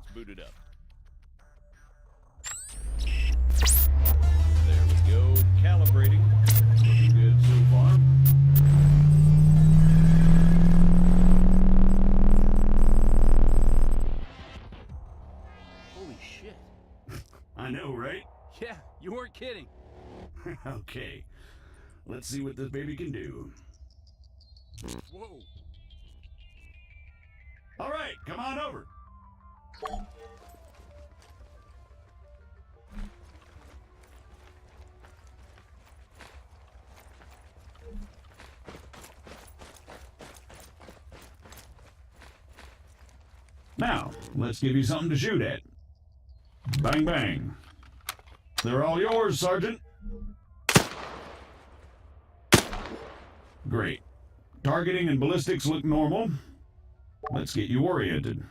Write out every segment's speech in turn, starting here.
it's booted up. There we go. Calibrating. Looking good so far. Holy shit. I know, right? Yeah, you weren't kidding. Okay. Let's see what this baby can do. Whoa. All right, come on over. Now, let's give you something to shoot at. Bang, bang. They're all yours, Sergeant. Great. Targeting and ballistics look normal. Let's get you oriented.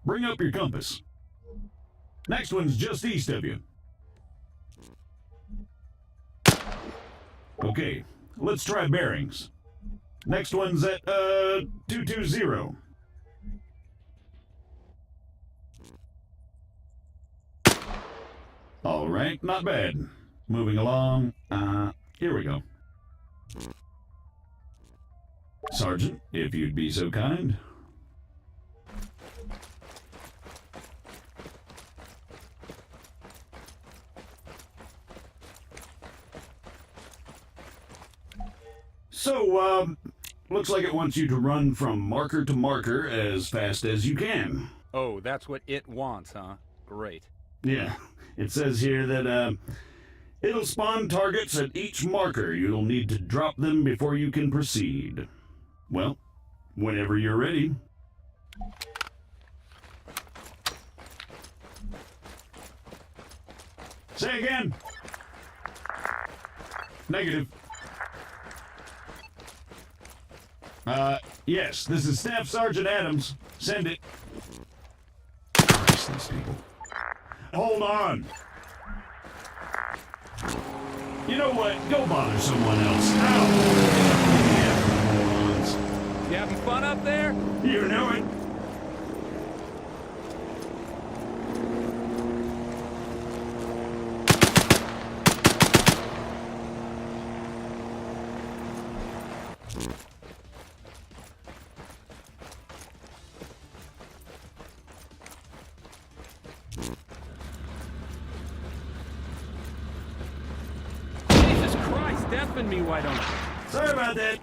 Bring up your compass. Next one's just east of you. Okay, let's try bearings. Next one's at, 220. All right, not bad. Moving along. Here we go. Sergeant, if you'd be so kind. So, looks like it wants you to run from marker to marker as fast as you can. Oh, that's what it wants, huh? Great. Yeah, it says here that, it'll spawn targets at each marker. You'll need to drop them before you can proceed. Well, whenever you're ready. Say again. Negative. Yes, this is Staff Sergeant Adams. Send it. Christ, these people. Hold on. You know what? Go bother someone else. Ow! Yeah, morons. You having fun up there? You know it. Deafen me, why don't you? Sorry about that.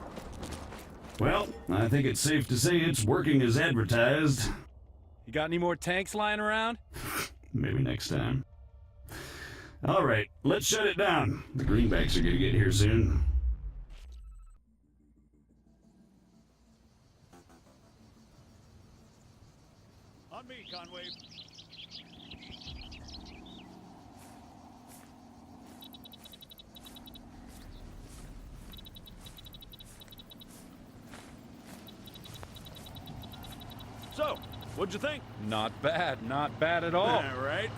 Well, I think it's safe to say it's working as advertised. You got any more tanks lying around? Maybe next time. All right, let's shut it down. The greenbacks are gonna get here soon. On me, Conway. So, what'd you think? Not bad at all. All right.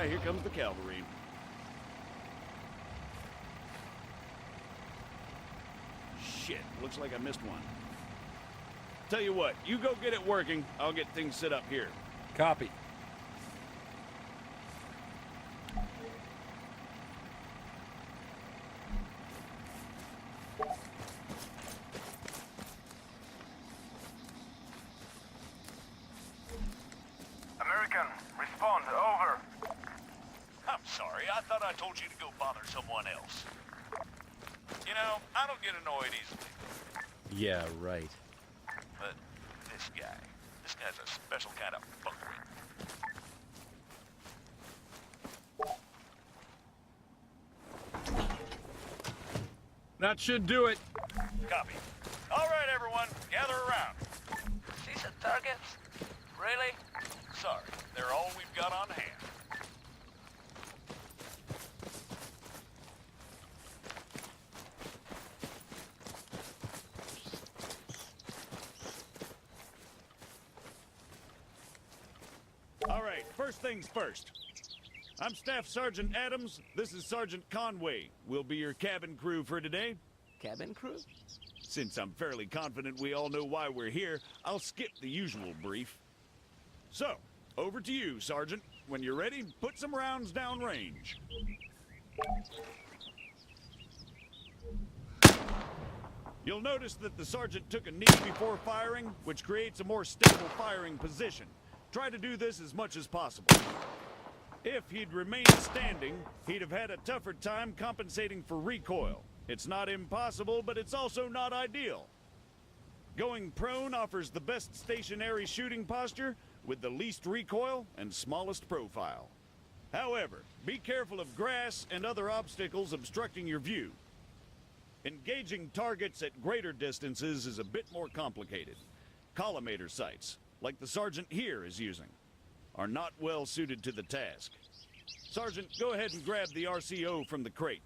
Here comes the cavalry. Shit, looks like I missed one. Tell you what, you go get it working. I'll get things set up here. Copy. American, respond, over. I'm sorry, I thought I told you to go bother someone else. You know, I don't get annoyed easily. Yeah, right. But this guy's a special kind of fuckwit. That should do it. Copy. All right, everyone, gather around. See the targets? Really? Sorry, they're all we've got on hand. All right, first things first. I'm Staff Sergeant Adams. This is Sergeant Conway. We'll be your cabin crew for today. Cabin crew? Since I'm fairly confident we all know why we're here, I'll skip the usual brief. So, over to you, Sergeant. When you're ready, put some rounds down range. You'll notice that the sergeant took a knee before firing, which creates a more stable firing position. Try to do this as much as possible. If he'd remained standing, he'd have had a tougher time compensating for recoil. It's not impossible, but it's also not ideal. Going prone offers the best stationary shooting posture with the least recoil and smallest profile. However, be careful of grass and other obstacles obstructing your view. Engaging targets at greater distances is a bit more complicated. Collimator sights, like the sergeant here is using, are not well suited to the task. Sergeant, go ahead and grab the RCO from the crate.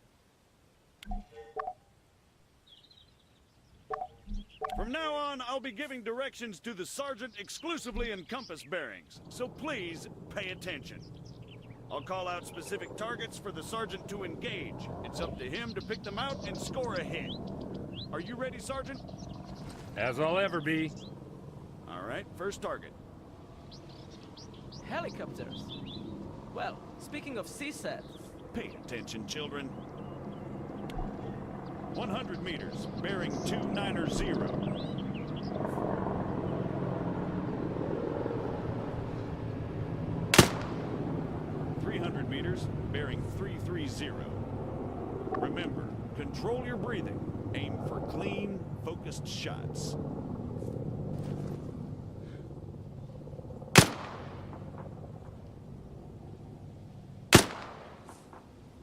From now on, I'll be giving directions to the sergeant exclusively in compass bearings, so please pay attention. I'll call out specific targets for the sergeant to engage. It's up to him to pick them out and score a hit. Are you ready, Sergeant? As I'll ever be. All right, first target. Helicopters. Well, speaking of CSAT, Pay attention, children. 100 meters, bearing 290. 300 meters, bearing 330. Remember, control your breathing. Aim for clean, focused shots.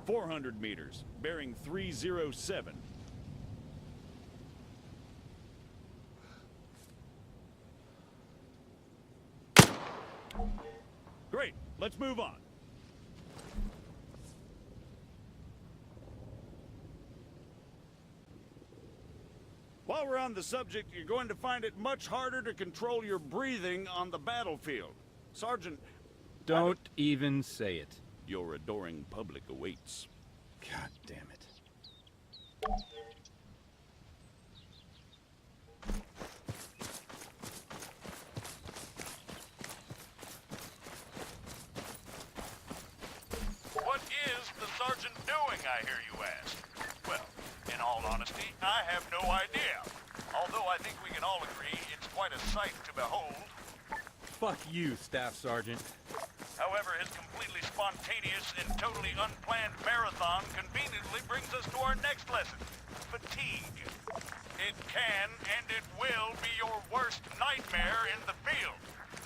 .400 meters, bearing 307. Great, let's move on. While we're on the subject, you're going to find it much harder to control your breathing on the battlefield. Sergeant, Don't even say it. your adoring public awaits. God damn it. What is the sergeant doing, I hear you ask? Well, in all honesty, I have no idea. Although I think we can all agree it's quite a sight to behold. Fuck you, Staff Sergeant. However, his completely spontaneous and totally unplanned marathon conveniently brings us to our next lesson, fatigue. It can and it will be your worst nightmare in the field,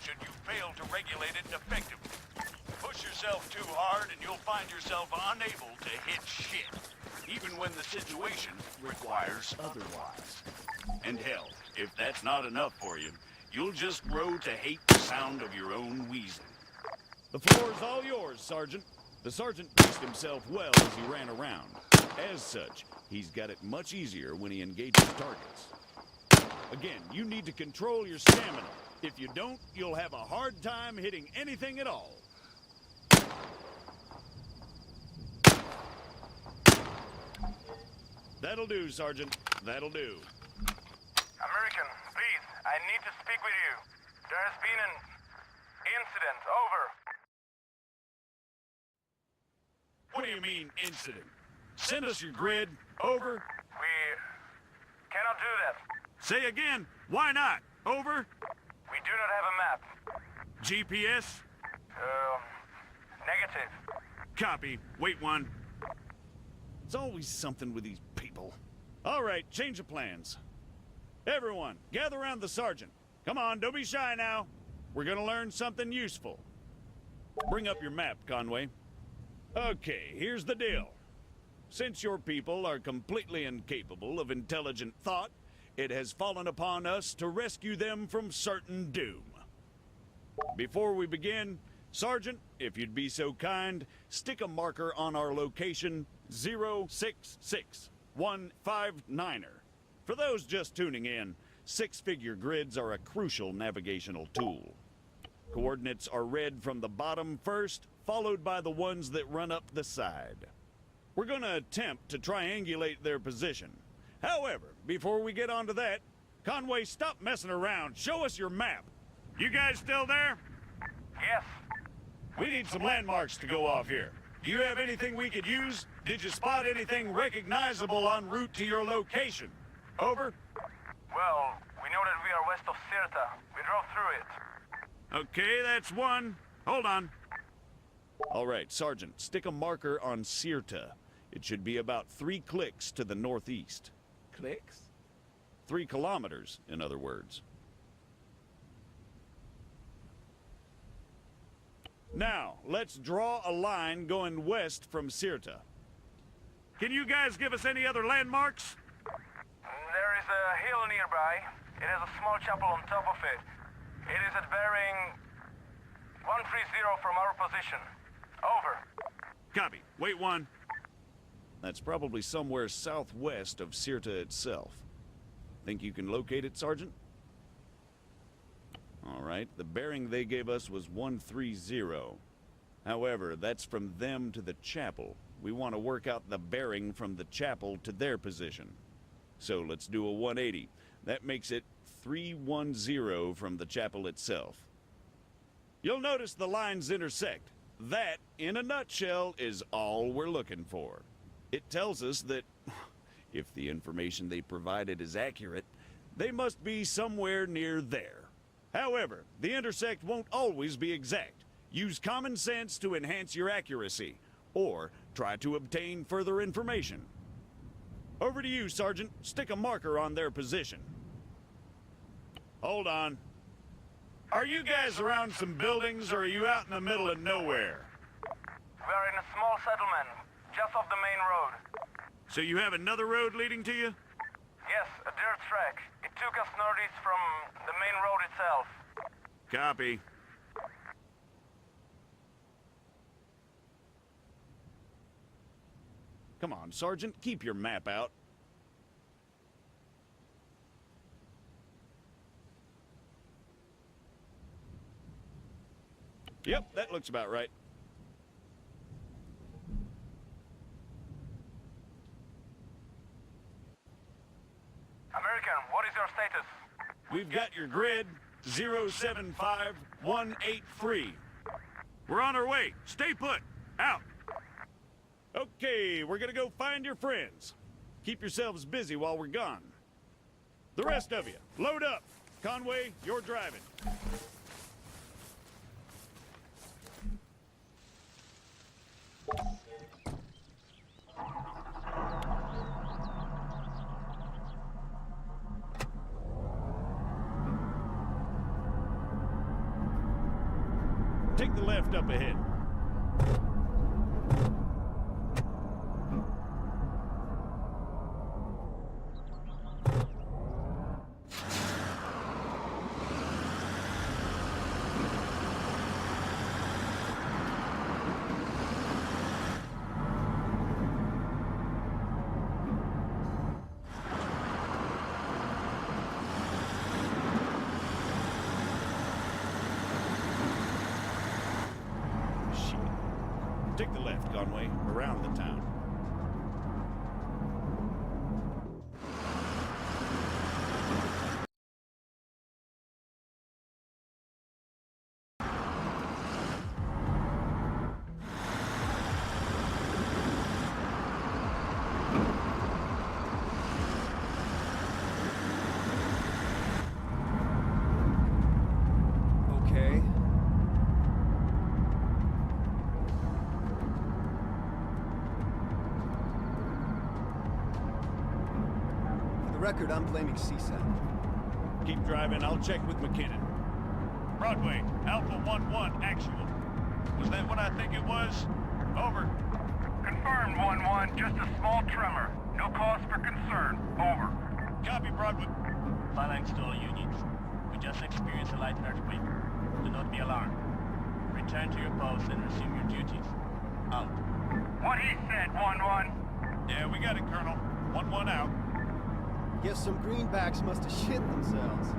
should you fail to regulate it effectively. Push yourself too hard and you'll find yourself unable to hit shit, even when the situation requires otherwise. And hell, if that's not enough for you, you'll just grow to hate the sound of your own wheezing. The floor is all yours, Sergeant. The sergeant paced himself well as he ran around. As such, he's got it much easier when he engages targets. Again, you need to control your stamina. If you don't, you'll have a hard time hitting anything at all. That'll do, Sergeant. That'll do. American, please, I need to speak with you. There has been an incident. Over. What do you mean, incident? Send us your grid. Over. We cannot do that. Say again. Why not? Over. We do not have a map. GPS. Negative. Copy. Wait one. It's always something with these people. All right, change of plans. Everyone, gather around the sergeant. Come on, don't be shy now. We're gonna learn something useful. Bring up your map, Conway. Okay, here's the deal. Since your people are completely incapable of intelligent thought, it has fallen upon us to rescue them from certain doom. Before we begin, Sergeant, if you'd be so kind, stick a marker on our location 066159er. For those just tuning in, six-figure grids are a crucial navigational tool. Coordinates are read from the bottom first, followed by the ones that run up the side. We're gonna attempt to triangulate their position. However, before we get onto that, Conway, stop messing around. Show us your map. You guys still there? Yes. We need some landmarks to go off here. Do you have anything we could use? Did you spot anything recognizable en route to your location? Over. Well, we know that we are west of Sirta. We drove through it. Okay, that's one. Hold on. All right, Sergeant, stick a marker on Sirta. It should be about 3 clicks to the northeast. Clicks? 3 kilometers, in other words. Now, let's draw a line going west from Sirta. Can you guys give us any other landmarks? There is a hill nearby. It has a small chapel on top of it. It is at bearing 130 from our position. Over. Copy. Wait 1. That's probably somewhere southwest of Sirta itself. Think you can locate it, Sergeant? All right, the bearing they gave us was 130. However, that's from them to the chapel. We want to work out the bearing from the chapel to their position. So let's do a 180. That makes it 310 from the chapel itself. You'll notice the lines intersect. That, in a nutshell, is all we're looking for. It tells us that, if the information they provided is accurate, they must be somewhere near there. However, the intersect won't always be exact. Use common sense to enhance your accuracy, or try to obtain further information. Over to you, Sergeant. Stick a marker on their position. Hold on. Are you guys around some buildings, or are you out in the middle of nowhere? We're in a small settlement, just off the main road. So you have another road leading to you? Yes, a dirt track. It took us northeast from the main road itself. Copy. Come on, Sergeant, keep your map out. Yep, that looks about right. American, what is your status? We've got your grid, 075183. We're on our way. Stay put. Out. Okay, we're gonna go find your friends. Keep yourselves busy while we're gone. The rest of you, load up. Conway, you're driving. Take the left up ahead. Take the left, Conway, around the town. Okay. Record, I'm blaming CSAT. Keep driving, I'll check with McKinnon. Broadway, Alpha 1-1, actual. Was that what I think it was? Over. Confirmed, 1-1. Just a small tremor. No cause for concern. Over. Copy, Broadway. Phalanx to all units. We just experienced a light earthquake. Do not be alarmed. Return to your posts and resume your duties. Out. What he said, 1-1. Yeah, we got it, Colonel. 1-1 out. Guess some greenbacks must have shit themselves.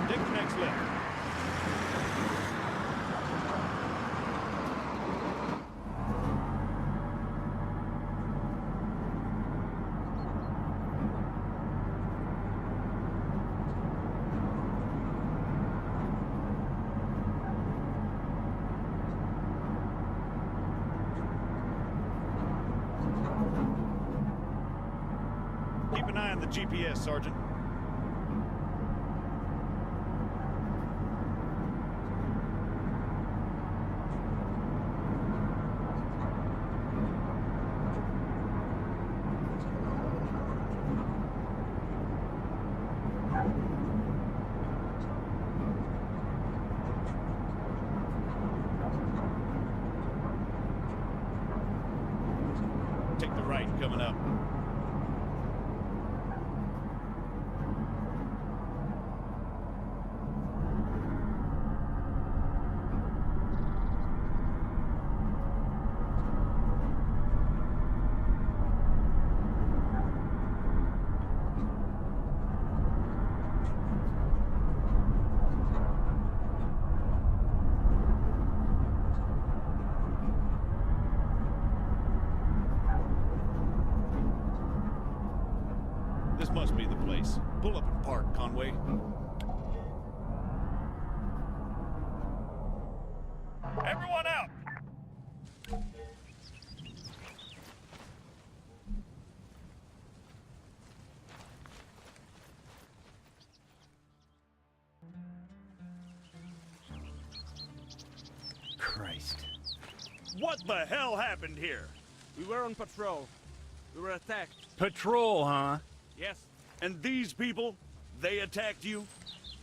Take the next left. GPS, Sergeant. Take the right coming up. This must be the place. Pull up and park, Conway. Everyone out! Christ. What the hell happened here? We were on patrol. We were attacked. Patrol, huh? Yes, And these people, they attacked you?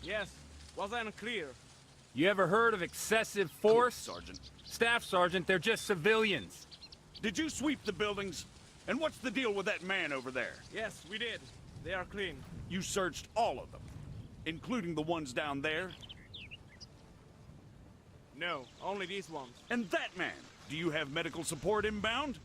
yes. Was unclear. You ever heard of excessive force? Sergeant. Staff Sergeant, they're just civilians. Did you sweep the buildings? And what's the deal with that man over there? Yes, we did. They are clean. You searched all of them, including the ones down there? No, only these ones. And that man, do you have medical support inbound?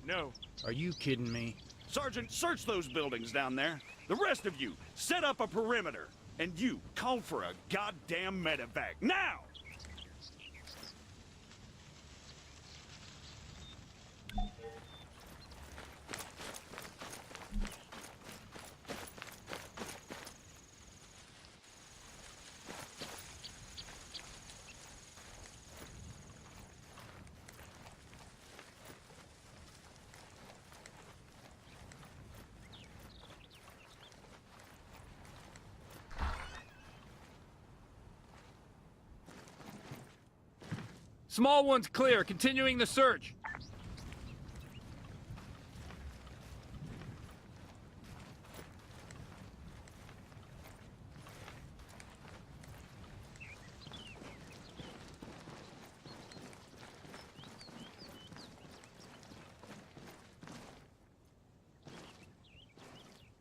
No. Are you kidding me? Sergeant, search those buildings down there. The rest of you, set up a perimeter. And you, call for a goddamn medevac, now! Small one's clear, continuing the search.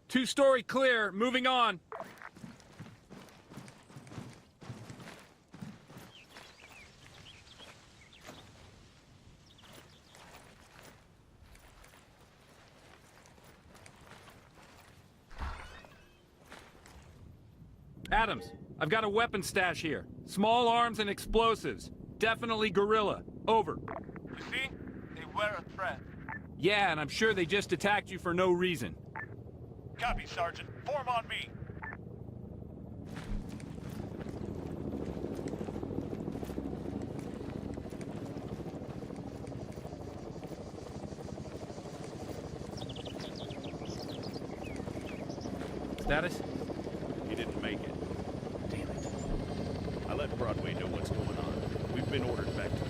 Two-story clear, moving on. Adams, I've got a weapon stash here. Small arms and explosives. Definitely guerrilla. Over. You see? They were a threat. Yeah, and I'm sure they just attacked you for no reason. Copy, Sergeant. Form on me. Status? He didn't make it. Damn it. I let Broadway know what's going on. We've been ordered back to